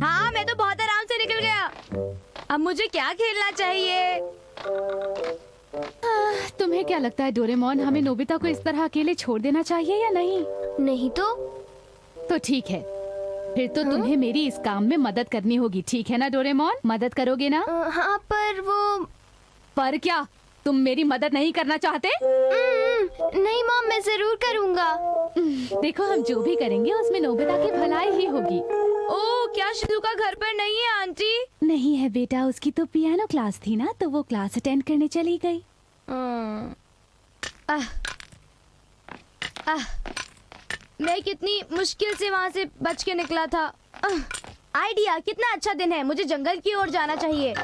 हाँ, मैं तो बहुत आराम से निकल गया। अब मुझे क्या खेलना चाहिए? तुम्हें क्या लगता है डोरेमोन, हमें नोबिता को इस तरह अकेले छोड़ देना चाहिए या नहीं? नहीं तो ठीक है, फिर तो तुम्हें मेरी इस काम में मदद करनी होगी, ठीक है ना डोरेमोन? मदद करोगे ना? हाँ, पर वो... पर क्या, तुम मेरी मदद नहीं करना चाहते? नहीं मॉम, मैं जरूर करूँगा। देखो, हम जो भी करेंगे उसमें नोबिता की भलाई ही होगी। ओह, क्या शिजुका घर पर नहीं है आंटी? नहीं है बेटा, उसकी तो पियानो क्लास थी ना, तो वो क्लास अटेंड करने चली गई। मैं कितनी मुश्किल से वहाँ से बच के निकला था। आइडिया, कितना अच्छा दिन है, मुझे जंगल की ओर जाना चाहिए।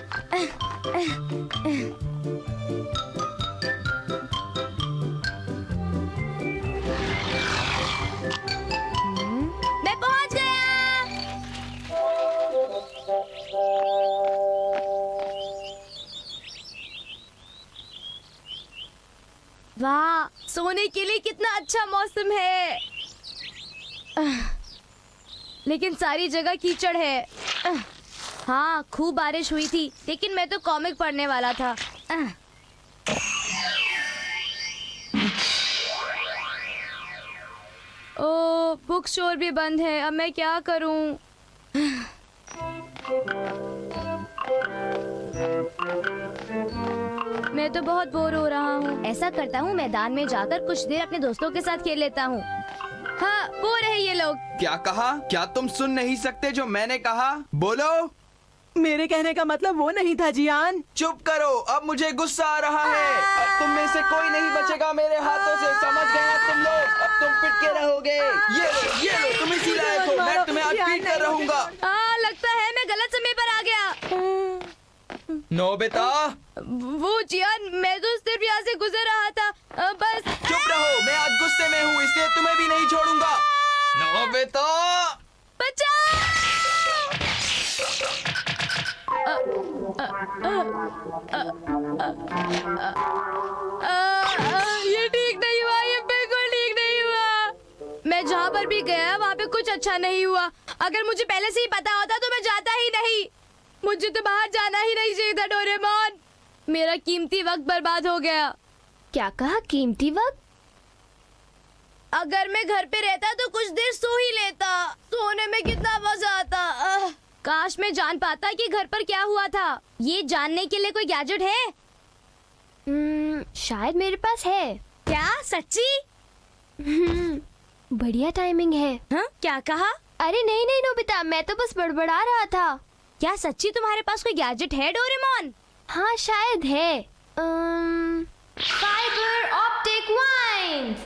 मैं पहुँच गया। वाह, सोने के लिए कितना अच्छा मौसम है। लेकिन सारी जगह कीचड़ है। हाँ, खूब बारिश हुई थी, लेकिन मैं तो कॉमिक पढ़ने वाला था। ओह, बुक स्टोर भी बंद है, अब मैं क्या करूं? मैं तो बहुत बोर हो रहा हूँ। ऐसा करता हूँ, मैदान में जाकर कुछ देर अपने दोस्तों के साथ खेल लेता हूँ। हाँ, वो रहे ये लोग। क्या कहा? क्या तुम सुन नहीं सकते जो मैंने कहा? बोलो। मेरे कहने का मतलब वो नहीं था जियान। चुप करो, अब मुझे गुस्सा आ रहा है। अब तुम में से कोई नहीं बचेगा मेरे हाथों से, समझ गए तुम लोग? अब तुम पिट के रहोगे। ये लो, तुम इसी लायक हो। मैं तुम्हें आज पीट कर रहूंगा। लगता है मैं गलत समय पर आ गया। नोबिता, वो जियान, मैं तो सिर्फ यहाँ से गुजर रहा था, बस। चुप रहो, मैं आज गुस्से में हूँ, इसलिए तुम्हें भी नहीं छोड़ूंगा। नोबिता, बचाओ! ये ठीक नहीं हुआ, ये बिल्कुल ठीक नहीं हुआ। मैं जहाँ पर भी गया वहाँ पे कुछ अच्छा नहीं हुआ। अगर मुझे पहले से ही पता होता तो मैं जाता ही नहीं। मुझे तो बाहर जाना ही नहीं चाहिए था डोरेमोन। मेरा कीमती वक्त बर्बाद हो गया। क्या कहा, कीमती वक्त? अगर मैं घर पे रहता तो कुछ देर सो ही लेता। सोने में कितना मजा आता। काश मैं जान पाता कि घर पर क्या हुआ था। ये जानने के लिए कोई गैजेट है? शायद मेरे पास है। क्या, सच्ची? बढ़िया टाइमिंग है। हाँ? क्या कहा? अरे नहीं नोबिता, मैं तो बस बड़बड़ा रहा था। क्या सच्ची तुम्हारे पास कोई गैजेट है डोरेमोन? हाँ, शायद है। Fibre optic vines.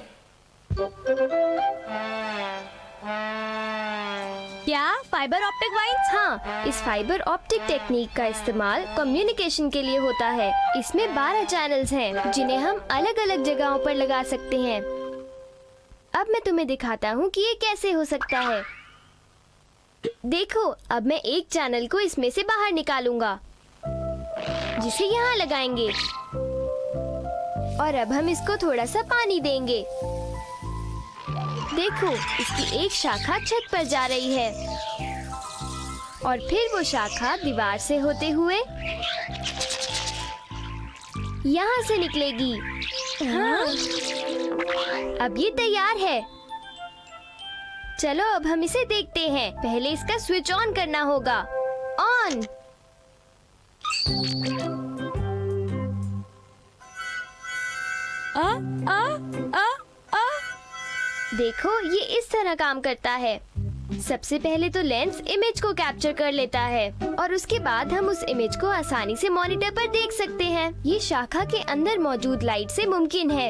क्या, फाइबर ऑप्टिक वाइन्स? हाँ, इस फाइबर ऑप्टिक टेक्निक का इस्तेमाल कम्युनिकेशन के लिए होता है। इसमें 12 चैनल्स हैं, जिन्हें हम अलग अलग जगहों पर लगा सकते हैं। अब मैं तुम्हें दिखाता हूँ कि ये कैसे हो सकता है। देखो, अब मैं एक चैनल को इसमें से बाहर निकालूंगा, जिसे यहाँ लगाएंगे, और अब हम इसको थोड़ा सा पानी देंगे। देखो, इसकी एक शाखा छत पर जा रही है, और फिर वो शाखा दीवार से होते हुए यहाँ से निकलेगी। हाँ, अब ये तैयार है। चलो, अब हम इसे देखते हैं। पहले इसका स्विच ऑन करना होगा। ऑन। देखो, ये इस तरह काम करता है। सबसे पहले तो लेंस इमेज को कैप्चर कर लेता है, और उसके बाद हम उस इमेज को आसानी से मॉनिटर पर देख सकते हैं। ये शाखा के अंदर मौजूद लाइट से मुमकिन है।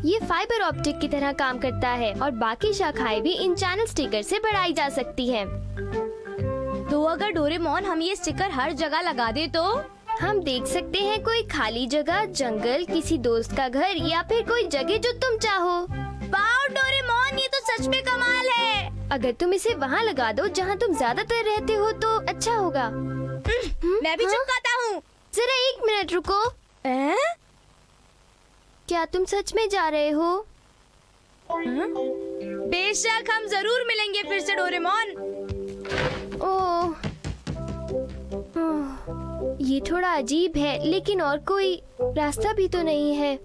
ये फाइबर ऑप्टिक की तरह काम करता है, और बाकी शाखाएं भी इन चैनल स्टिकर से बढ़ाई जा सकती हैं। तो अगर डोरेमोन हम ये स्टिकर हर जगह लगा दे तो? हम देख सकते हैं कोई खाली जगह, जंगल, किसी दोस्त का घर, या फिर कोई जगह जो तुम चाहो। वाओ डोरेमोन, ये तो सच में कमाल है। अगर तुम इसे वहाँ लगा दो जहाँ तुम ज्यादातर रहते हो तो अच्छा होगा। मैं भी चमकाता हूँ। जरा 1 मिनट रुको। क्या तुम सच में जा रहे हो? बेशक हम जरूर मिलेंगे फिर से डोरेमोन। ओह, ये थोड़ा अजीब है, लेकिन और कोई रास्ता भी तो नहीं है।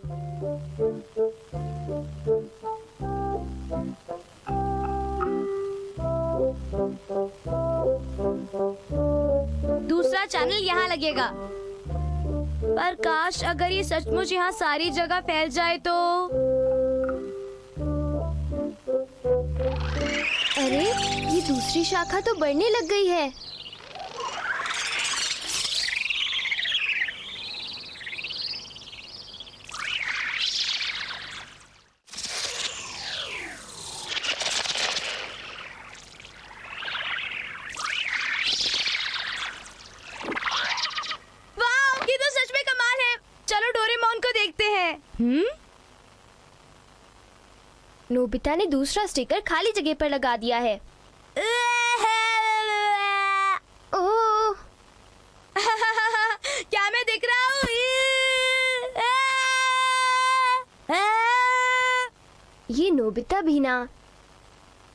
दूसरा चैनल यहाँ लगेगा, पर काश अगर ये सचमुच यहाँ सारी जगह फैल जाए तो। अरे, ये दूसरी शाखा तो बढ़ने लग गई है। वाह, ये तो सच में कमाल है। चलो डोरेमोन को देखते हैं। नोबिता ने दूसरा स्टिकर खाली जगह पर लगा दिया है। ओह, क्या मैं दिख रहा हूँ? ये नोबिता भी ना।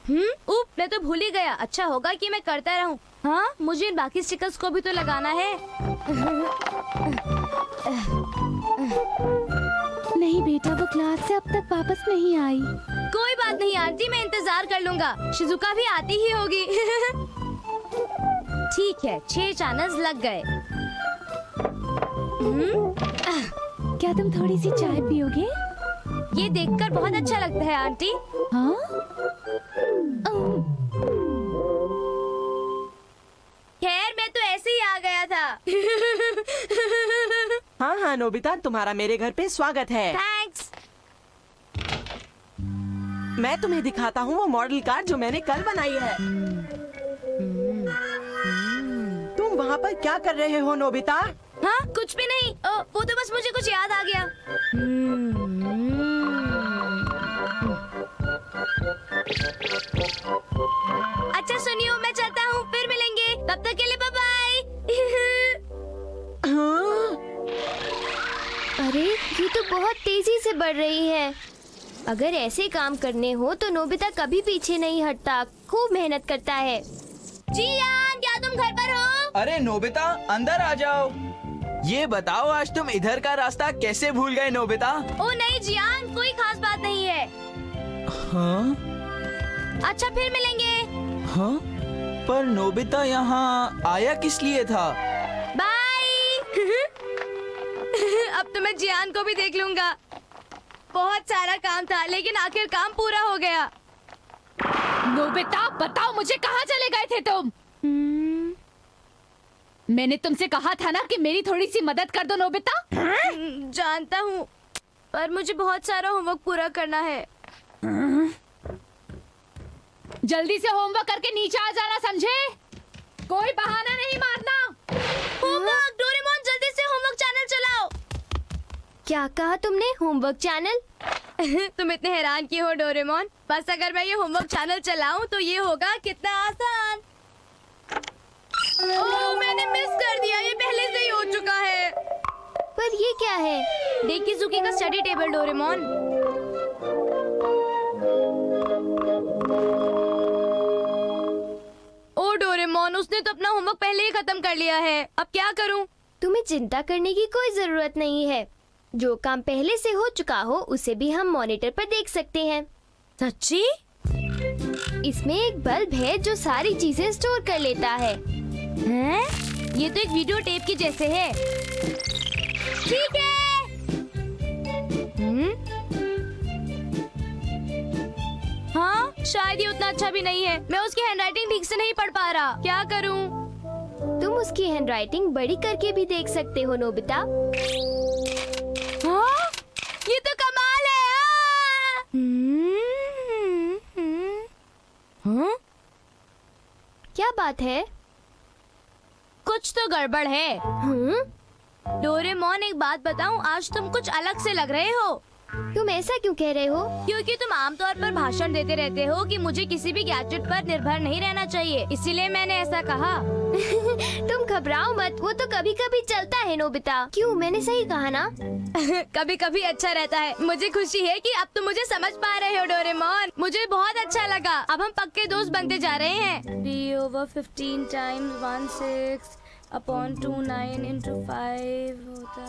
उप, मैं तो भूल ही गया। अच्छा होगा कि मैं करता रहूं। हाँ, मुझे इन बाकी स्टिकर्स को भी तो लगाना है। नहीं बेटा, वो क्लास से अब तक वापस नहीं आई। कोई बात नहीं आंटी, मैं इंतजार कर लूंगा। शिजुका भी आती ही होगी। ठीक है, 6 चैनल्स लग गए। क्या तुम थोड़ी सी चाय पियोगे? ये देखकर बहुत अच्छा लगता है आंटी। हाँ? खैर, मैं तो ऐसे ही आ गया था। हाँ हाँ नोबिता, तुम्हारा मेरे घर पे स्वागत है। थैंक्स। मैं तुम्हें दिखाता हूँ वो मॉडल कार जो मैंने कल बनाई है। तुम वहाँ पर क्या कर रहे हो नोबिता? हाँ, कुछ भी नहीं। वो तो बस मुझे कुछ याद आ गया। अच्छा सुनियो, मैं चलता हूँ, फिर मिलेंगे। तब तक के लिए बाय बाय। हाँ? अरे, ये तो बहुत तेजी से बढ़ रही है। अगर ऐसे काम करने हो तो नोबिता कभी पीछे नहीं हटता, खूब मेहनत करता है। जियान, क्या तुम घर पर हो? अरे नोबिता, अंदर आ जाओ। ये बताओ, आज तुम इधर का रास्ता कैसे भूल गए नोबिता? ओ नहीं जियान, कोई खास बात नहीं है। हाँ? अच्छा, फिर मिलेंगे। हाँ? पर नोबिता यहाँ आया किस लिए था? बाय। अब तो मैं जियान को भी देख लूंगा। बहुत सारा काम था, लेकिन आखिर काम पूरा हो गया। नोबिता, बताओ मुझे, कहाँ चले गए थे तुम? मैंने तुमसे कहा था ना कि मेरी थोड़ी सी मदद कर दो नोबिता। जानता हूँ, पर मुझे बहुत सारा होमवर्क पूरा करना है। जल्दी से होमवर्क करके नीचे आ जाना, समझे? कोई बहाना नहीं मारना। होमवर्क, डोरेमोन जल्दी से होमवर्क चैनल चलाओ। क्या कहा तुमने? Homework channel? तुम इतने हैरान क्यों हो डोरेमोन? बस अगर मैं ये होमवर्क चैनल चलाऊं तो ये होगा कितना आसान। ओह, मैंने मिस कर दिया, ये पहले से ही हो चुका है। पर ये क्या है? डेकिजुकी का स्टडी टेबल डोरेमोन। ओ डोरेमोन, उसने तो अपना होमवर्क पहले ही खत्म कर लिया है। अब क्या करूं? तुम्हें चिंता करने की कोई जरूरत नहीं है। जो काम पहले से हो चुका हो उसे भी हम मॉनिटर पर देख सकते हैं। सच्ची? इसमें एक बल्ब है जो सारी चीजें स्टोर कर लेता है। हैं? ये तो एक वीडियो टेप की जैसे है। ठीक है। हाँ, शायद ये उतना अच्छा भी नहीं है। मैं उसकी हैंडराइटिंग ठीक से नहीं पढ़ पा रहा। क्या करूं? तुम उसकी हैंडराइटिंग बड़ी करके भी देख सकते हो नोबिता। हाँ? ये तो कमाल है। हाँ? क्या बात है? कुछ तो गड़बड़ है। डोरेमोन, एक बात बताऊं, आज तुम कुछ अलग से लग रहे हो। तुम ऐसा क्यों कह रहे हो? क्योंकि तुम आमतौर पर भाषण देते रहते हो कि मुझे किसी भी गैजेट पर निर्भर नहीं रहना चाहिए, इसीलिए मैंने ऐसा कहा। तुम घबराओ मत, वो तो कभी कभी चलता है नोबिता। क्यों, मैंने सही कहा ना? कभी कभी अच्छा रहता है। मुझे खुशी है कि अब तुम मुझे समझ पा रहे हो डोरेमोन। मुझे बहुत अच्छा लगा। अब हम पक्के दोस्त बनते जा रहे हैं। 3/15 times 16/2 9 into 5 होता है।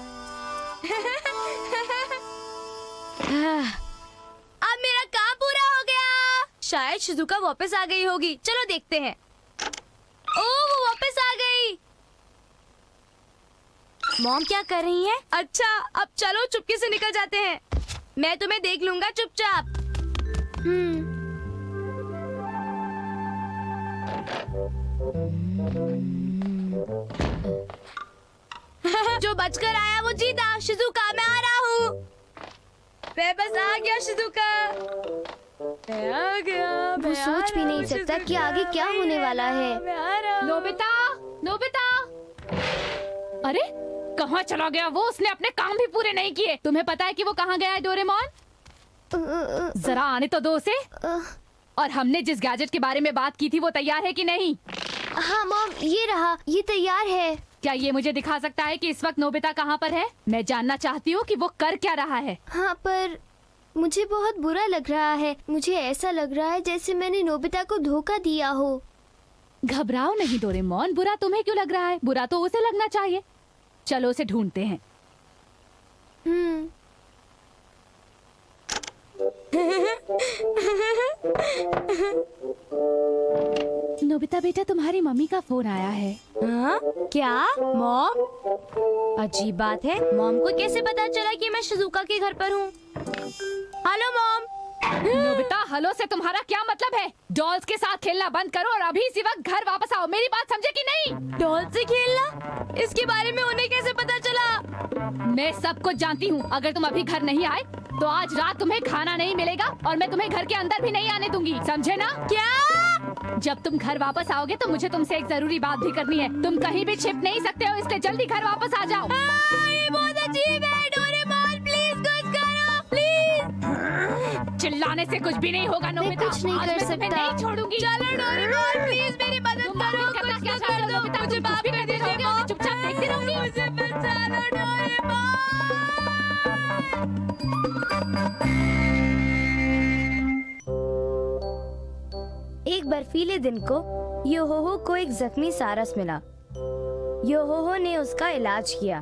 अब मेरा काम पूरा हो गया। शायद शिजुका वापस आ गई होगी। चलो देखते हैं। ओ, वो वापस आ गई। मॉम क्या कर रही है? अच्छा, अब चलो चुपके से निकल जाते हैं। मैं तुम्हें देख लूंगा चुपचाप। जो बचकर आया वो जीता। शिजुका, मैं आ रहा हूँ। मैं बस आ गया शिजुका। मैं आ गया। वो सोच भी नहीं सकता कि आगे क्या होने वाला है। मैं आ रहा हूँ। नोबिता, नोबिता, अरे कहाँ चला गया वो? उसने अपने काम भी पूरे नहीं किए। तुम्हें पता है कि वो कहाँ गया है डोरेमोन? जरा आने तो दो उसे। और हमने जिस गैजेट के बारे में बात की थी वो तैयार है कि नहीं? हाँ मॉम, ये रहा, ये तैयार है। क्या ये मुझे दिखा सकता है कि इस वक्त नोबिता कहाँ पर है? मैं जानना चाहती हूँ कि वो कर क्या रहा है। हाँ, पर मुझे बहुत बुरा लग रहा है। मुझे ऐसा लग रहा है जैसे मैंने नोबिता को धोखा दिया हो। घबराओ नहीं डोरेमोन, बुरा तुम्हें क्यों लग रहा है? बुरा तो उसे लगना चाहिए। चलो उसे ढूंढते हैं। नोबिता बेटा, तुम्हारी मम्मी का फोन आया है। हाँ? क्या? मॉम? अजीब बात है। मॉम को कैसे पता चला कि मैं शिजुका के घर पर हूँ? Hello mom. नोबिता, हेलो से तुम्हारा क्या मतलब है? डॉल्स के साथ खेलना बंद करो और अभी इसी वक्त घर वापस आओ। मेरी बात समझे कि नहीं? डॉल से खेलना? इसके बारे में उन्हें कैसे पता चला? मैं सब कुछ जानती हूँ। अगर तुम अभी घर नहीं आए तो आज रात तुम्हें खाना नहीं मिलेगा और मैं तुम्हें घर के अंदर भी नहीं आने दूंगी, समझे ना? क्या? जब तुम घर वापस आओगे तो मुझे तुमसे एक जरूरी बात भी करनी है। तुम कहीं भी छिप नहीं सकते हो, इसलिए जल्दी घर वापस आ जाओ। ये बहुत अजीब है। डोरेमोन, प्लीज कुछ करो, प्लीज। चिल्लाने से कुछ भी नहीं होगा नोबिता। कुछ नहीं आज कर मैं तुम्हें सकता। नहीं छोड़ूंगी। चलो डोरेमोन, प्लीज मेरी मदद तुम करो। मालूम करना कुछ क्या तो चाहते कर हो दो। नोबिता? मुझे तुम माफ कुछ भी कर करते दीजिए रहोगे और मैं मॉम। चुपचाप देखती रहूंगी। मुझे बचा लो डोरेमोन। एक बर्फीले दिन को योहोहो को एक जख्मी सारस मिला। योहोहो ने उसका इलाज किया।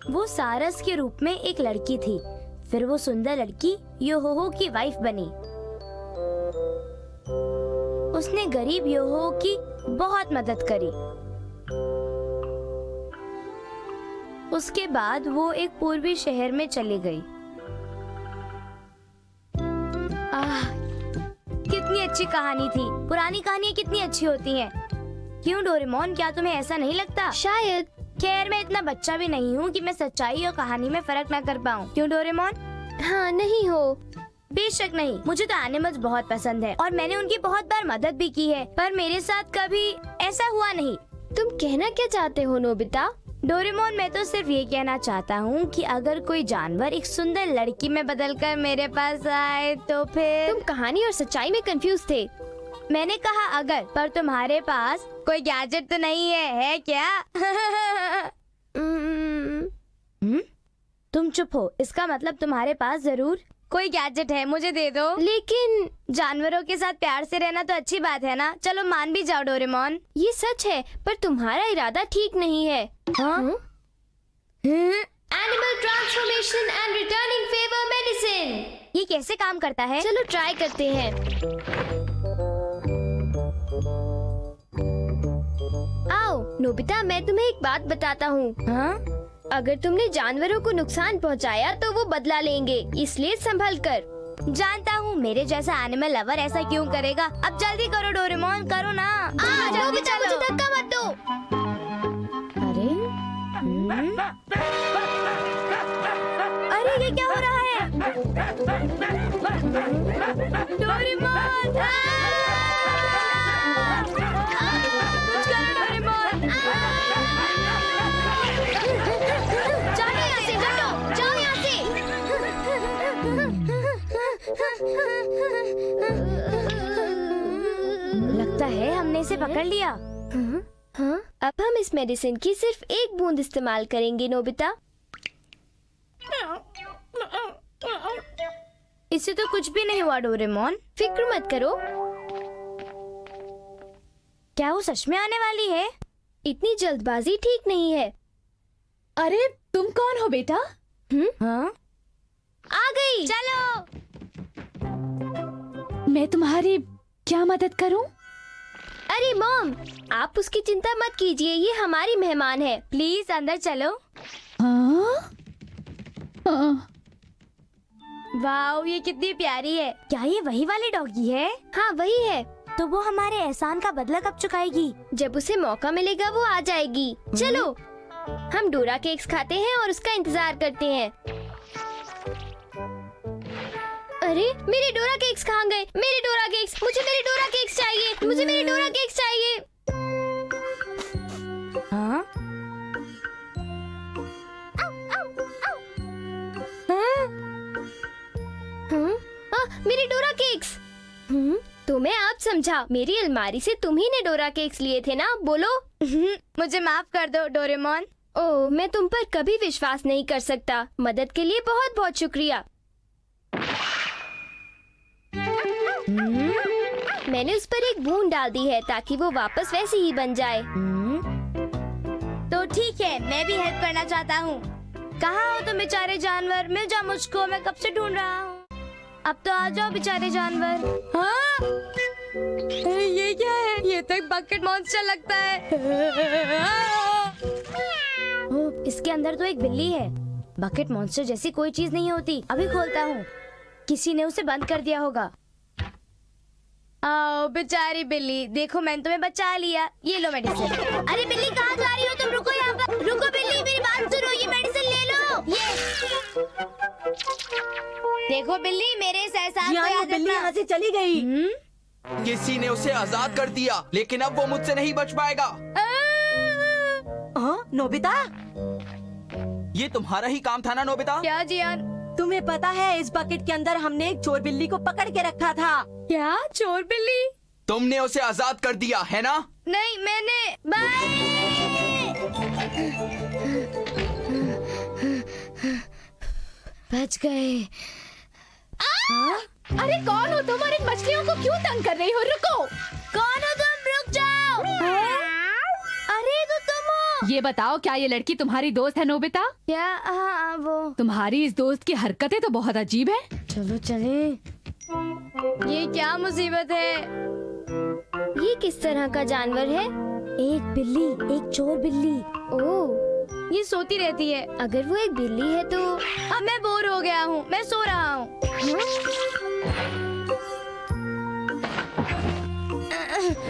वो सारस के रूप में एक लड़की थी। फिर वो सुंदर लड़की योहोहो की वाइफ बनी। उसने गरीब योहोहो की बहुत मदद करी। उसके बाद वो एक पूर्वी शहर में चली गई। कितनी अच्छी कहानी थी। पुरानी कहानियाँ कितनी अच्छी होती हैं। क्यों डोरेमोन, क्या तुम्हें ऐसा नहीं लगता? शायद। खैर, मैं इतना बच्चा भी नहीं हूँ कि मैं सच्चाई और कहानी में फर्क न कर पाऊँ। क्यों डोरेमोन? हाँ, नहीं हो। बेशक नहीं। मुझे तो एनिमल्स बहुत पसंद है और मैंने उनकी बहुत बार मदद भी की है, पर मेरे साथ कभी ऐसा हुआ नहीं। तुम कहना क्या चाहते हो नोबिता? डोरेमोन, मैं तो सिर्फ ये कहना चाहता हूँ कि अगर कोई जानवर एक सुंदर लड़की में बदलकर मेरे पास आए तो फिर। तुम कहानी और सच्चाई में कंफ्यूज थे। मैंने कहा अगर, पर तुम्हारे पास कोई गैजेट तो नहीं है क्या? तुम चुप हो। इसका मतलब तुम्हारे पास जरूर कोई गैजेट है। मुझे दे दो। लेकिन जानवरों के साथ प्यार से रहना तो अच्छी बात है ना। चलो मान भी जाओ डोरेमोन। ये सच है, पर तुम्हारा इरादा ठीक नहीं है। Animal transformation and returning favour medicine. ये कैसे काम करता है? चलो ट्राई करते हैं। आओ नोबिता, मैं तुम्हें एक बात बताता हूँ। हाँ? अगर तुमने जानवरों को नुकसान पहुँचाया तो वो बदला लेंगे, इसलिए संभल कर। जानता हूँ, मेरे जैसा एनिमल लवर ऐसा क्यों करेगा। अब जल्दी करो डोरेमोन, करो ना। नोबिता, मुझे धक्का मत दो। अरे अरे, ये क्या हो रहा है? डोरेमोन, कुछ करो डोरेमोन। जाओ यहाँ से, हटो, जाओ यहाँ से। लगता है हमने इसे पकड़ लिया। हाँ, अब हम इस मेडिसिन की सिर्फ एक बूंद इस्तेमाल करेंगे नोबिता। इससे तो कुछ भी नहीं हुआ डोरेमोन। फिक्र मत करो, क्या वो सच में आने वाली है? इतनी जल्दबाजी ठीक नहीं है। अरे तुम कौन हो बेटा? हाँ? आ गई। चलो। मैं तुम्हारी क्या मदद करूं? अरे मॉम, आप उसकी चिंता मत कीजिए, ये हमारी मेहमान है। प्लीज अंदर चलो। हाँ? हाँ। वाओ, ये कितनी प्यारी है। क्या ये वही वाली डॉगी है? हाँ वही है। तो वो हमारे एहसान का बदला कब चुकाएगी? जब उसे मौका मिलेगा वो आ जाएगी। चलो हम डोरा केक्स खाते हैं और उसका इंतजार करते हैं। अरे मेरे डोरा केक्स कहाँ गए? मेरे डोरा केक्स, मुझे मेरे डोरा केक्स चाहिए, मुझे मेरे डोरा केक्स चाहिए। हाँ? मेरे डोरा केक्स। तुम्हें आप समझा, मेरी अलमारी से तुम ही ने डोरा केक्स लिए थे ना, बोलो। मुझे माफ कर दो डोरेमोन। ओह, मैं तुम पर कभी विश्वास नहीं कर सकता। मदद के लिए बहुत बहुत शुक्रिया। मैंने उस पर एक बूंद डाल दी है ताकि वो वापस वैसी ही बन जाए। तो ठीक है, मैं भी हेल्प करना चाहता हूँ। कहाँ हो तुम बेचारे जानवर? मिल जाओ मुझको, मैं कब से ढूंढ रहा हूँ। अब तो आ जाओ बेचारे जानवर। हाँ? ये क्या है? ये तो एक बकेट मॉन्स्टर लगता है। ओह, इसके अंदर तो एक बिल्ली है। बकेट मॉन्स्टर जैसी कोई चीज नहीं होती। अभी खोलता हूँ। किसी ने उसे बंद कर दिया होगा। आओ बेचारी बिल्ली, देखो मैंने तुम्हें बचा लिया। ये लो मेडिसिन। अरे बिल्ली कहाँ जा रही हो तुम? रुको यहाँ पर। रुको बिल्ली, मेरी बात सुनो, ये मेडिसिन ले लो। ये देखो बिल्ली, मेरे इस एहसान जी को हाँ, वो याद बिल्ली रखना। यहाँ से चली गई। किसी ने उसे आजाद कर दिया, लेकिन अब वो मुझसे नहीं बच पाएगा। हाँ, नोबिता, ये तुम्हारा ही काम था ना नोबिता? क्या जियान? तुम्हें पता है इस बकेट के अंदर हमने एक चोर बिल्ली को पकड़ के रखा था। क्या चोर बिल्ली? तुमने उसे आजाद कर दिया है ना? नहीं मैंने। बाय। बच गए। अरे कौन हो तुम और इन मछलियों को क्यों तंग कर रही हो? रुको। कौन हो तुम? रुक जाओ। अरे तो तुम हो। ये बताओ, क्या ये लड़की तुम्हारी दोस्त है नोबिता? क्या? हाँ वो। तुम्हारी इस दोस्त की हरकतें तो बहुत अजीब है। चलो चले। ये क्या मुसीबत है? ये किस तरह का जानवर है? एक बिल्ली, एक चोर बिल्ली। ओह, ये सोती रहती है। अगर वो एक बिल्ली है तो अब मैं बोर हो गया हूँ, मैं सो रहा हूँ।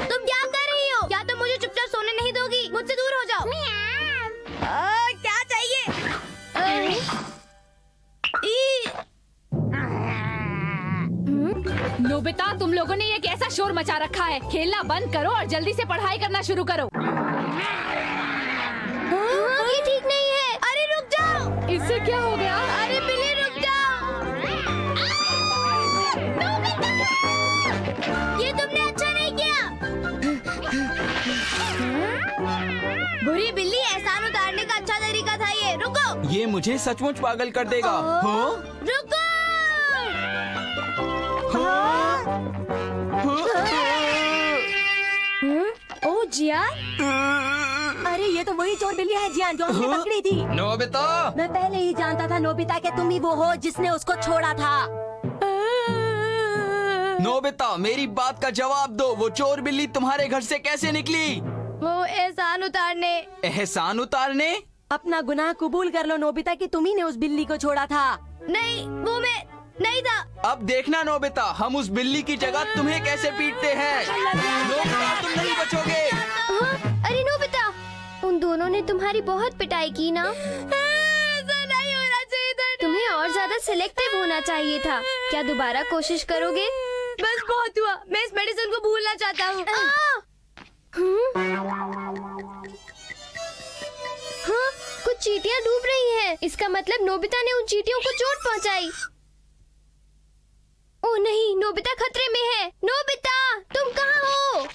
तुम क्या कर रही हो? क्या तुम मुझे चुपचाप सोने नहीं दोगी? मुझसे दूर हो जाओ। क्या चाहिए? नोबिता, तुम लोगों ने ये कैसा शोर मचा रखा है? खेलना बंद करो और जल्दी से पढ़ाई करना शुरू करो। ये ठीक नहीं है। अरे रुक जाओ। इससे क्या हो गया? अरे बिल्ली रुक जाओ। ये तुमने अच्छा नहीं किया। बुरी बिल्ली, एहसान उतारने का अच्छा तरीका था ये। रुको। ये मुझे सचमुच पागल कर देगा। हाँ? रुको। ओ जियान, अरे ये तो वही चोर बिल्ली है जियान, जो हमने पकड़ी थी। नोबिता, मैं पहले ही जानता था नोबिता कि तुम ही वो हो जिसने उसको छोड़ा था। नोबिता, मेरी बात का जवाब दो। वो चोर बिल्ली तुम्हारे घर से कैसे निकली? वो एहसान उतारने। एहसान उतारने? अपना गुनाह कबूल कर लो नोबिता कि तुम ही ने उस बिल्ली को छोड़ा था। नहीं, वो मैं नहीं था। अब देखना नोबिता, हम उस बिल्ली की जगह तुम्हें कैसे पीटते हैं। नोबिता, तुम नहीं बचोगे। अरे नोबिता, उन दोनों ने तुम्हारी बहुत पिटाई की ना। ऐसा नहीं होना चाहिए था। तुम्हें और ज्यादा सिलेक्टिव होना चाहिए था। क्या दोबारा कोशिश करोगे? बस बहुत हुआ, मैं इस मेडिसिन को भूलना चाहता हूँ। हाँ, कुछ चींटियां डूब रही हैं। इसका मतलब नोबिता ने उन चींटियों को चोट पहुंचाई। ओह नहीं, नोबिता खतरे में है। नोबिता, तुम कहाँ हो?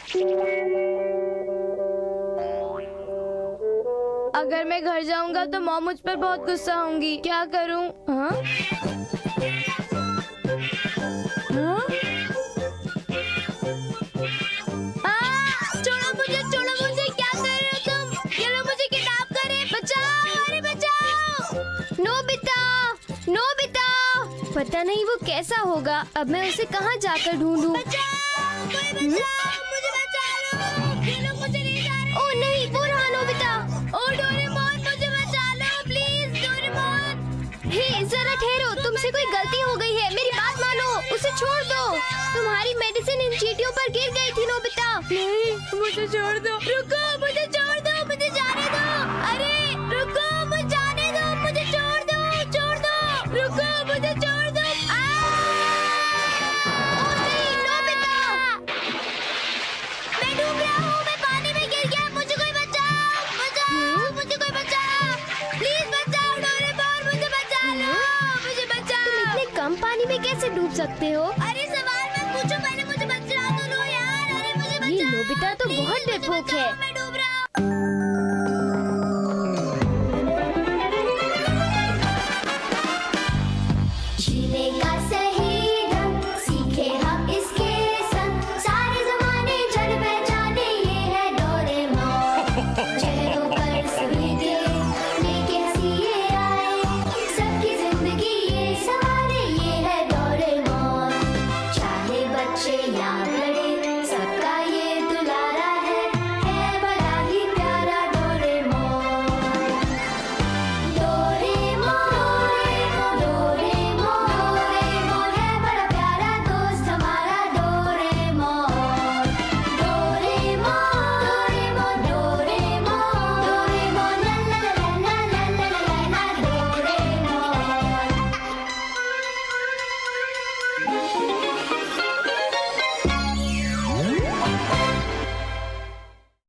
अगर मैं घर जाऊंगा तो मॉम मुझ पर बहुत गुस्सा होंगी। क्या करूं? हाँ? हाँ? छोड़ो मुझे, क्या कर रहे हो तुम? ये लोग मुझे किडनैप कर रहे हैं। बचाओ, अरे बचाओ! नोबिता! पता नहीं वो कैसा होगा। अब मैं उसे कहाँ जाकर ढूंढूं? ओह नहीं, वो रहा नोबिता। ओ डोरेमोन, मुझे बचा लो प्लीज, डोरेमोन। हे जरा ठहरो, तुमसे कोई गलती हो गई है, मेरी बात मानो, उसे छोड़ दो। तुम्हारी मेडिसिन इन चींटियों पर गिर गई थी नोबिता। नहीं, मुझे छोड़ दो। रुको, मुझे छोड़ दो, मुझे जाने दो। अरे रुको, मुझे जाने दो, मुझे छोड़ दो। रुको, मुझे छोड़ दो। ओह नहीं नोबिता! मैं डूब रहा हूँ, मैं पानी में गिर गया। मुझे कोई बचाओ, मुझे कोई बचाओ। प्लीज बचाओ डोरेमोन, मुझे बचा लो, मुझे तुम बचाओ। इतने कम पानी में कैसे डूब सकते हो? अरे सवाल मत पूछो, पहले मुझे बचा तो लो यार। अरे मुझे बचाओ। ये नोबिता तो Please, बहुत मुझे डरपोक बचाओ, है। मैं डूब रहा हूँ। जीने का सही ढंग सीखे हम इसके संग, सारे जमाने जग पहचाने ये है डोरेमोन। चेहरों पर सभी देखने के हंसी ये आए, सबकी जिंदगी ये सवारे ये है डोरेमोन। चाहे बच्चे या बड़े सबका ये दुलारा है बड़ा ही प्यारा डोरेमोन। डोरेमोन, डोरेमोन है बड़ा प्यारा दोस्त हमारा डोरेमोन। डोरेमोन, डोरेमोन ला ला ला ला ला ला ला ला डोरेमोन।